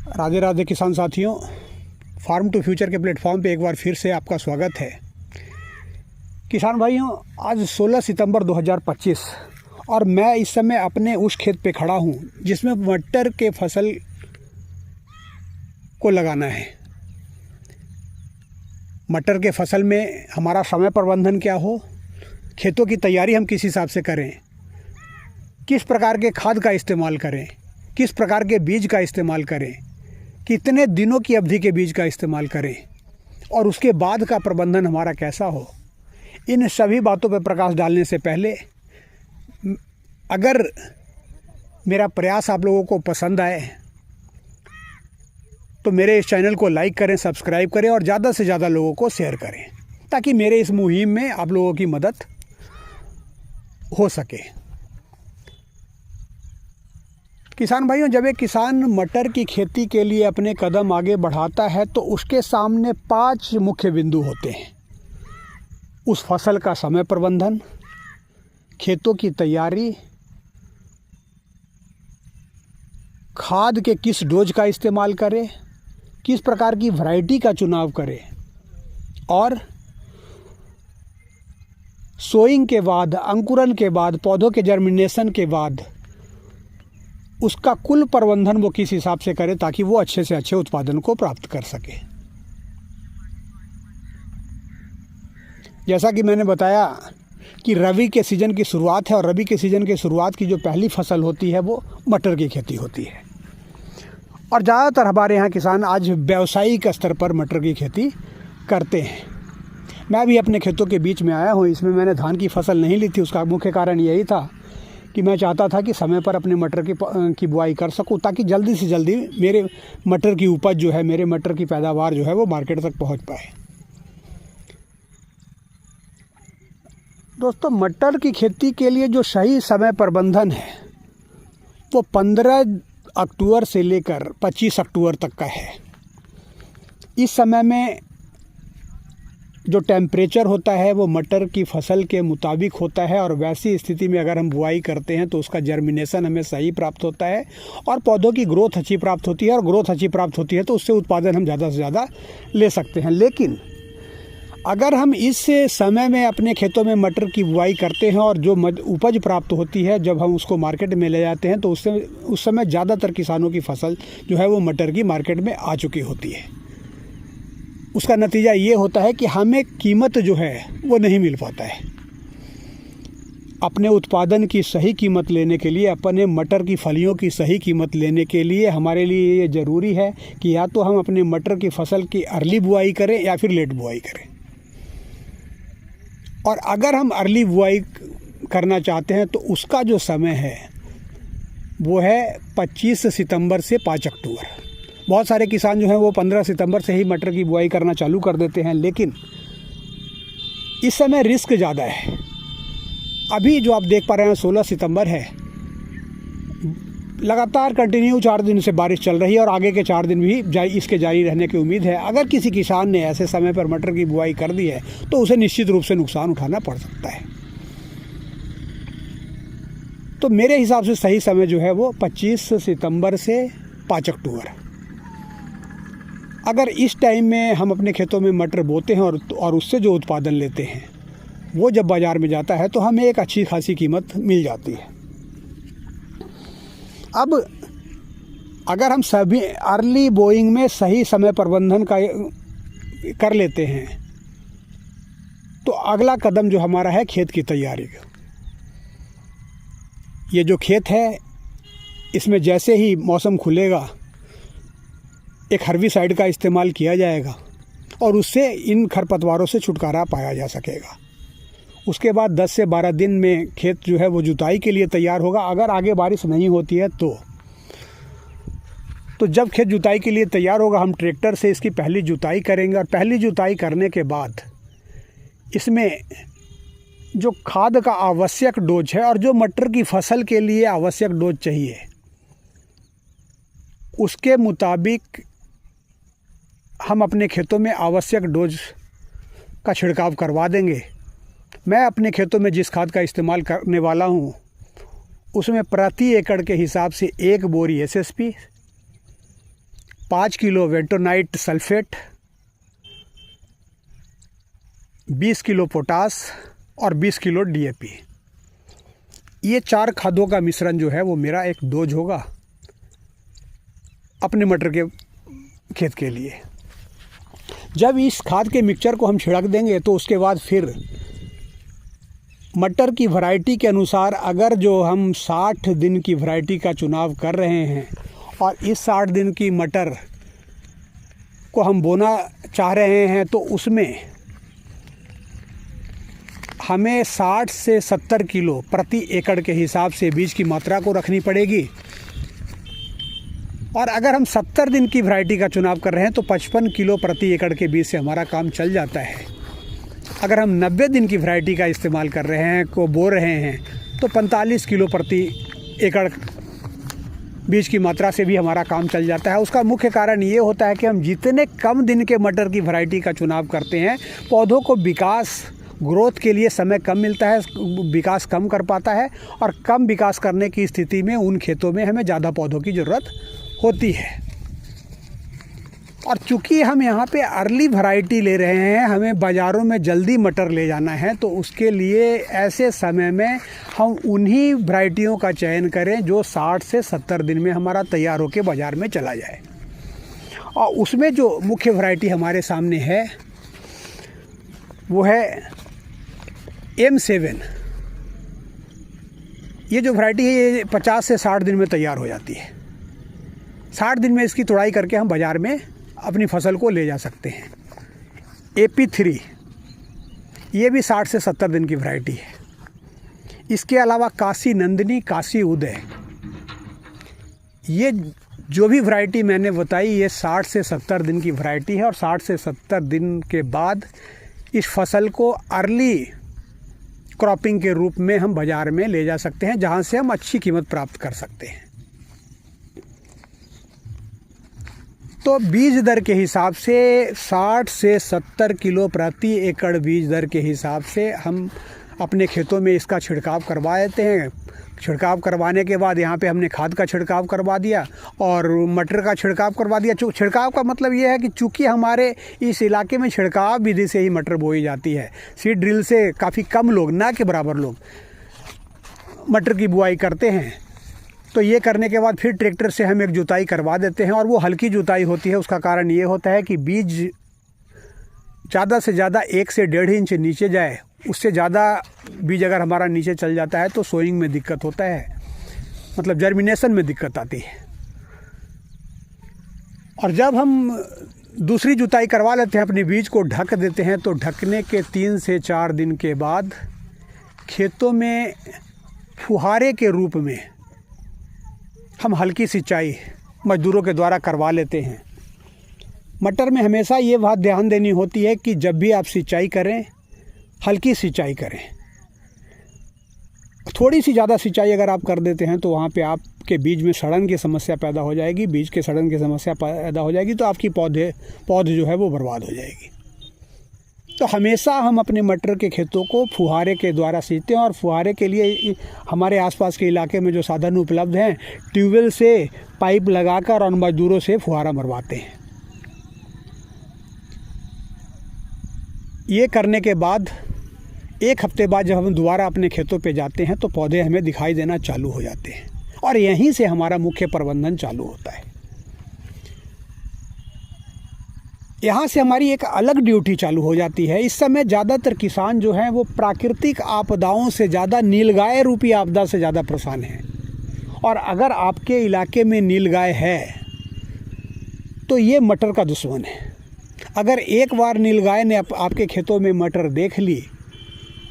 राधे राधे किसान साथियों, farm to future के प्लेटफॉर्म पे एक बार फिर से आपका स्वागत है। किसान भाइयों, आज 16 सितंबर 2025 और मैं इस समय अपने उस खेत पे खड़ा हूँ जिसमें मटर के फसल को लगाना है। मटर के फसल में हमारा समय प्रबंधन क्या हो, खेतों की तैयारी हम किस हिसाब से करें, किस प्रकार के खाद का इस्तेमाल करें, किस प्रकार के बीज का इस्तेमाल करें, कितने दिनों की अवधि के बीज का इस्तेमाल करें और उसके बाद का प्रबंधन हमारा कैसा हो, इन सभी बातों पर प्रकाश डालने से पहले अगर मेरा प्रयास आप लोगों को पसंद आए तो मेरे इस चैनल को लाइक करें, सब्सक्राइब करें और ज़्यादा से ज़्यादा लोगों को शेयर करें ताकि मेरे इस मुहिम में आप लोगों की मदद हो सके। किसान भाइयों, जब एक किसान मटर की खेती के लिए अपने कदम आगे बढ़ाता है तो उसके सामने 5 मुख्य बिंदु होते हैं। उस फसल का समय प्रबंधन, खेतों की तैयारी, खाद के किस डोज का इस्तेमाल करें, किस प्रकार की वैरायटी का चुनाव करें और सोइंग के बाद, अंकुरन के बाद, पौधों के जर्मिनेशन के बाद उसका कुल प्रबंधन वो किस हिसाब से करे ताकि वो अच्छे से अच्छे उत्पादन को प्राप्त कर सके। जैसा कि मैंने बताया कि रबी के सीज़न की शुरुआत है और रबी के सीज़न की शुरुआत की जो पहली फसल होती है वो मटर की खेती होती है और ज़्यादातर हमारे यहाँ किसान आज व्यावसायिक स्तर पर मटर की खेती करते हैं। मैं भी अपने खेतों के बीच में आया हूँ। इसमें मैंने धान की फसल नहीं ली थी। उसका मुख्य कारण यही था कि मैं चाहता था कि समय पर अपने मटर की बुआई कर सकूं ताकि जल्दी से जल्दी मेरे मटर की उपज जो है, मेरे मटर की पैदावार जो है वो मार्केट तक पहुंच पाए। दोस्तों, मटर की खेती के लिए जो सही समय प्रबंधन है वो 15 अक्टूबर से लेकर 25 अक्टूबर तक का है। इस समय में जो टेम्परेचर होता है वो मटर की फसल के मुताबिक होता है और वैसी स्थिति में अगर हम बुआई करते हैं तो उसका जर्मिनेशन हमें सही प्राप्त होता है और पौधों की ग्रोथ अच्छी प्राप्त होती है और ग्रोथ अच्छी प्राप्त होती है तो उससे उत्पादन हम ज़्यादा से ज़्यादा ले सकते हैं। लेकिन अगर हम इस समय में अपने खेतों में मटर की बुआई करते हैं और जो उपज प्राप्त होती है जब हम उसको मार्केट में ले जाते हैं तो उस समय ज़्यादातर किसानों की फसल जो है वो मटर की मार्केट में आ चुकी होती है। उसका नतीजा ये होता है कि हमें कीमत जो है वो नहीं मिल पाता है। अपने उत्पादन की सही कीमत लेने के लिए, अपने मटर की फलियों की सही कीमत लेने के लिए हमारे लिए ये ज़रूरी है कि या तो हम अपने मटर की फसल की अर्ली बुआई करें या फिर लेट बुआई करें। और अगर हम अर्ली बुआई करना चाहते हैं तो उसका जो समय है वो है 25 सितंबर से 5 अक्टूबर। बहुत सारे किसान जो हैं वो 15 सितंबर से ही मटर की बुआई करना चालू कर देते हैं, लेकिन इस समय रिस्क ज़्यादा है। अभी जो आप देख पा रहे हैं 16 सितंबर है, लगातार कंटिन्यू 4 दिन से बारिश चल रही है और आगे के 4 दिन भी इसके जारी रहने की उम्मीद है। अगर किसी किसान ने ऐसे समय पर मटर की बुआई कर दी है तो उसे निश्चित रूप से नुकसान उठाना पड़ सकता है। तो मेरे हिसाब से सही समय जो है वो 25 सितंबर से 5 अक्टूबर। अगर इस टाइम में हम अपने खेतों में मटर बोते हैं और उससे जो उत्पादन लेते हैं वो जब बाज़ार में जाता है तो हमें एक अच्छी खासी कीमत मिल जाती है। अब अगर हम सभी अर्ली बोइंग में सही समय प्रबंधन का कर लेते हैं तो अगला कदम जो हमारा है खेत की तैयारी का। ये जो खेत है इसमें जैसे ही मौसम खुलेगा एक हर्बिसाइड का इस्तेमाल किया जाएगा और उससे इन खरपतवारों से छुटकारा पाया जा सकेगा। उसके बाद 10 से 12 दिन में खेत जो है वो जुताई के लिए तैयार होगा। अगर आगे बारिश नहीं होती है तो जब खेत जुताई के लिए तैयार होगा हम ट्रैक्टर से इसकी पहली जुताई करेंगे और पहली जुताई करने के बाद इसमें जो खाद का आवश्यक डोज है और जो मटर की फसल के लिए आवश्यक डोज चाहिए उसके मुताबिक हम अपने खेतों में आवश्यक डोज का छिड़काव करवा देंगे। मैं अपने खेतों में जिस खाद का इस्तेमाल करने वाला हूँ उसमें प्रति एकड़ के हिसाब से 1 बोरी एसएसपी, 5 किलो वेटोनाइट सल्फेट, 20 किलो पोटास और 20 किलो DAP। ये 4 खादों का मिश्रण जो है वो मेरा एक डोज होगा अपने मटर के खेत के लिए। जब इस खाद के मिक्सचर को हम छिड़क देंगे तो उसके बाद फिर मटर की वैरायटी के अनुसार, अगर जो हम 60 दिन की वैरायटी का चुनाव कर रहे हैं और इस 60 दिन की मटर को हम बोना चाह रहे हैं, तो उसमें हमें 60 से 70 किलो प्रति एकड़ के हिसाब से बीज की मात्रा को रखनी पड़ेगी। और अगर हम 70 दिन की वैरायटी का चुनाव कर रहे हैं तो 55 किलो प्रति एकड़ के बीज से हमारा काम चल जाता है। अगर हम 90 दिन की वैरायटी का इस्तेमाल कर रहे हैं, को बो रहे हैं, तो 45 किलो प्रति एकड़ बीज की मात्रा से भी हमारा काम चल जाता है। उसका मुख्य कारण ये होता है कि हम जितने कम दिन के मटर की वैरायटी का चुनाव करते हैं, पौधों को विकास ग्रोथ के लिए समय कम मिलता है, विकास कम कर पाता है, और कम विकास करने की स्थिति में उन खेतों में हमें ज़्यादा पौधों की ज़रूरत होती है। और चूँकि हम यहाँ पे अर्ली वैरायटी ले रहे हैं, हमें बाज़ारों में जल्दी मटर ले जाना है, तो उसके लिए ऐसे समय में हम उन्हीं वैरायटियों का चयन करें जो 60 से 70 दिन में हमारा तैयार होकर बाज़ार में चला जाए। और उसमें जो मुख्य वैरायटी हमारे सामने है वो है M7। ये जो वैरायटी है ये 50 से 60 दिन में तैयार हो जाती है। 60 दिन में इसकी तुड़ाई करके हम बाज़ार में अपनी फसल को ले जा सकते हैं। AP3 ये भी 60 से 70 दिन की वैरायटी है। इसके अलावा काशी नंदिनी, काशी उदय, ये जो भी वैरायटी मैंने बताई ये 60 से 70 दिन की वैरायटी है। और 60 से 70 दिन के बाद इस फसल को अर्ली क्रॉपिंग के रूप में हम बाज़ार में ले जा सकते हैं, जहाँ से हम अच्छी कीमत प्राप्त कर सकते हैं। तो बीज दर के हिसाब से 60 से 70 किलो प्रति एकड़ बीज दर के हिसाब से हम अपने खेतों में इसका छिड़काव करवा देते हैं। छिड़काव करवाने के बाद यहाँ पे हमने खाद का छिड़काव करवा दिया और मटर का छिड़काव करवा दिया। छिड़काव का मतलब ये है कि चूँकि हमारे इस इलाके में छिड़काव विधि से ही मटर बोई जाती है, सीड ड्रिल से काफ़ी कम लोग, ना के बराबर लोग मटर की बुआई करते हैं, तो ये करने के बाद फिर ट्रैक्टर से हम एक जुताई करवा देते हैं। और वो हल्की जुताई होती है। उसका कारण ये होता है कि बीज ज़्यादा से ज़्यादा 1 से 1.5 इंच नीचे जाए। उससे ज़्यादा बीज अगर हमारा नीचे चल जाता है तो सोइंग में दिक्कत होता है, मतलब जर्मिनेशन में दिक्कत आती है। और जब हम दूसरी जुताई करवा लेते हैं, अपने बीज को ढक देते हैं, तो ढकने के 3 से 4 दिन के बाद खेतों में फुहारे के रूप में हम हल्की सिंचाई मजदूरों के द्वारा करवा लेते हैं। मटर में हमेशा ये बात ध्यान देनी होती है कि जब भी आप सिंचाई करें, हल्की सिंचाई करें। थोड़ी सी ज़्यादा सिंचाई अगर आप कर देते हैं तो वहाँ पे आपके बीज में सड़न की समस्या पैदा हो जाएगी। बीज के सड़न की समस्या पैदा हो जाएगी तो आपकी पौध जो है वो बर्बाद हो जाएगी। तो हमेशा हम अपने मटर के खेतों को फुहारे के द्वारा सींचते हैं। और फुहारे के लिए हमारे आसपास के इलाके में जो साधन उपलब्ध हैं, ट्यूबवेल से पाइप लगाकर और मजदूरों से फुहारा मरवाते हैं। ये करने के बाद 1 हफ्ते बाद जब हम दोबारा अपने खेतों पे जाते हैं तो पौधे हमें दिखाई देना चालू हो जाते हैं। और यहीं से हमारा मुख्य प्रबंधन चालू होता है। यहाँ से हमारी एक अलग ड्यूटी चालू हो जाती है। इस समय ज़्यादातर किसान जो हैं वो प्राकृतिक आपदाओं से ज़्यादा, नीलगाय रूपी आपदा से ज़्यादा परेशान हैं। और अगर आपके इलाके में नीलगाय है तो ये मटर का दुश्मन है। अगर एक बार नीलगाय ने आपके खेतों में मटर देख ली,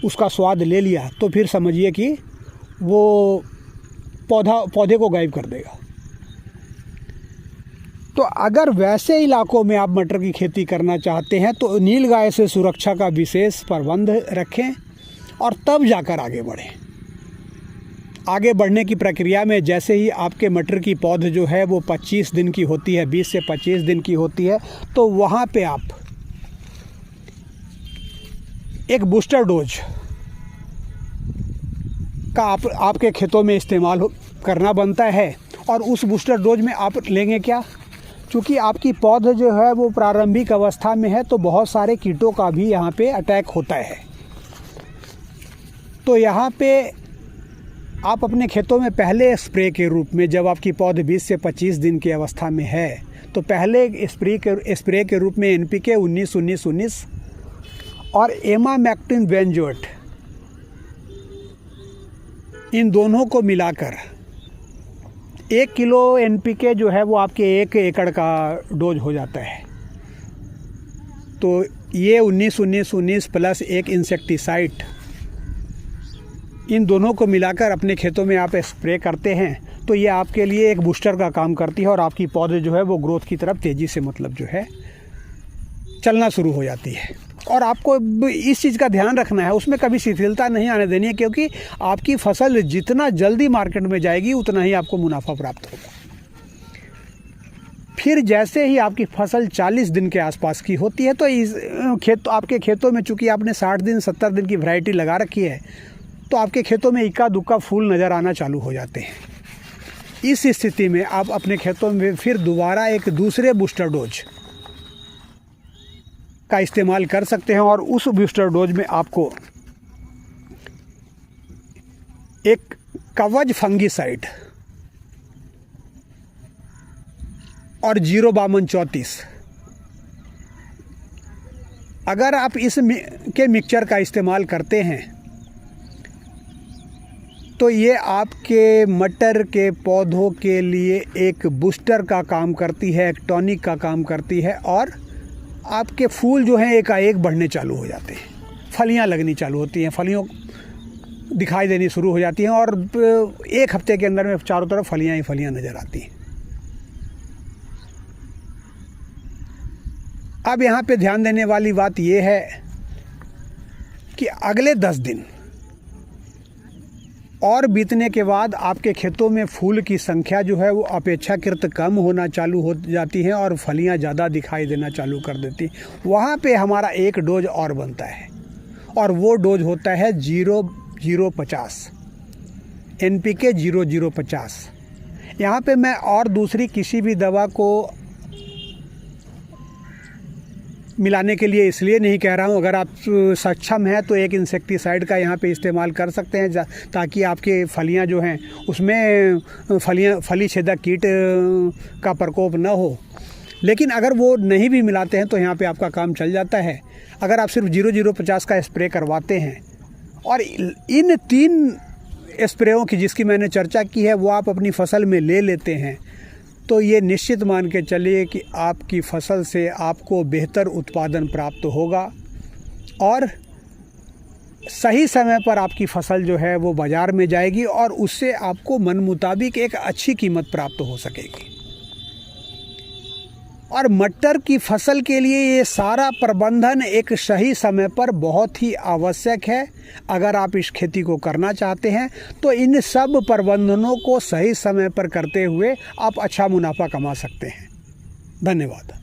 उसका स्वाद ले लिया, तो फिर समझिए कि वो पौधे को गायब कर देगा। तो अगर वैसे इलाकों में आप मटर की खेती करना चाहते हैं तो नीलगाय से सुरक्षा का विशेष प्रबंध रखें और तब जाकर आगे बढ़ें। आगे बढ़ने की प्रक्रिया में जैसे ही आपके मटर की पौध जो है वो 25 दिन की होती है, 20 से 25 दिन की होती है, तो वहाँ पे आप एक बूस्टर डोज का आपके खेतों में इस्तेमाल करना बनता है। और उस बूस्टर डोज में आप लेंगे क्या? चूँकि आपकी पौध जो है वो प्रारंभिक अवस्था में है, तो बहुत सारे कीटों का भी यहाँ पे अटैक होता है। तो यहाँ पे आप अपने खेतों में पहले स्प्रे के रूप में, जब आपकी पौध 20 से 25 दिन की अवस्था में है, तो पहले स्प्रे के रूप में NPK 19-19-19 और एमामेक्टिन बेंजोएट, इन दोनों को मिलाकर 1 किलो NPK जो है वो आपके 1 एकड़ का डोज हो जाता है। तो ये 19-19-19 प्लस एक इंसेक्टिसाइड, इन दोनों को मिलाकर अपने खेतों में आप स्प्रे करते हैं, तो ये आपके लिए एक बूस्टर का काम करती है और आपकी पौधे जो है वो ग्रोथ की तरफ तेज़ी से मतलब जो है चलना शुरू हो जाती है। और आपको इस चीज़ का ध्यान रखना है, उसमें कभी शिथिलता नहीं आने देनी है, क्योंकि आपकी फसल जितना जल्दी मार्केट में जाएगी उतना ही आपको मुनाफा प्राप्त होगा। फिर जैसे ही आपकी फसल 40 दिन के आसपास की होती है, तो इस आपके खेतों में चूँकि आपने 60 दिन 70 दिन की वैरायटी लगा रखी है, तो आपके खेतों में इक्का दुक्का फूल नज़र आना चालू हो जाते हैं। इस स्थिति में आप अपने खेतों में फिर दोबारा एक दूसरे बूस्टर डोज का इस्तेमाल कर सकते हैं, और उस बूस्टर डोज में आपको एक कवच फंगीसाइड और 052-34, अगर आप इस के मिक्सचर का इस्तेमाल करते हैं तो ये आपके मटर के पौधों के लिए एक बूस्टर का काम करती है, एक टॉनिक का काम करती है, और आपके फूल जो हैं एकाएक बढ़ने चालू हो जाते हैं, फलियां लगनी चालू होती हैं, फलियों दिखाई देनी शुरू हो जाती हैं, और 1 हफ्ते के अंदर में चारों तरफ फलियां ही फलियां नज़र आती हैं। अब यहाँ पे ध्यान देने वाली बात ये है कि अगले 10 दिन और बीतने के बाद आपके खेतों में फूल की संख्या जो है वो अपेक्षाकृत कम होना चालू हो जाती है और फलियां ज़्यादा दिखाई देना चालू कर देती। वहाँ पे हमारा एक डोज और बनता है, और वो डोज होता है 0050 NPK 0050। यहाँ पे मैं और दूसरी किसी भी दवा को मिलाने के लिए इसलिए नहीं कह रहा हूँ। अगर आप सक्षम हैं तो एक इंसेक्टिसाइड का यहाँ पे इस्तेमाल कर सकते हैं, ताकि आपके फलियाँ जो हैं उसमें फली छेदक कीट का प्रकोप न हो। लेकिन अगर वो नहीं भी मिलाते हैं तो यहाँ पे आपका काम चल जाता है। अगर आप सिर्फ 0050 का स्प्रे करवाते हैं, और इन 3 स्प्रेयों की जिसकी मैंने चर्चा की है वो आप अपनी फसल में ले लेते हैं, तो ये निश्चित मान के चलिए कि आपकी फसल से आपको बेहतर उत्पादन प्राप्त होगा, और सही समय पर आपकी फसल जो है वो बाज़ार में जाएगी, और उससे आपको मन मुताबिक एक अच्छी कीमत प्राप्त हो सकेगी। और मटर की फसल के लिए ये सारा प्रबंधन एक सही समय पर बहुत ही आवश्यक है। अगर आप इस खेती को करना चाहते हैं तो इन सब प्रबंधनों को सही समय पर करते हुए आप अच्छा मुनाफा कमा सकते हैं। धन्यवाद।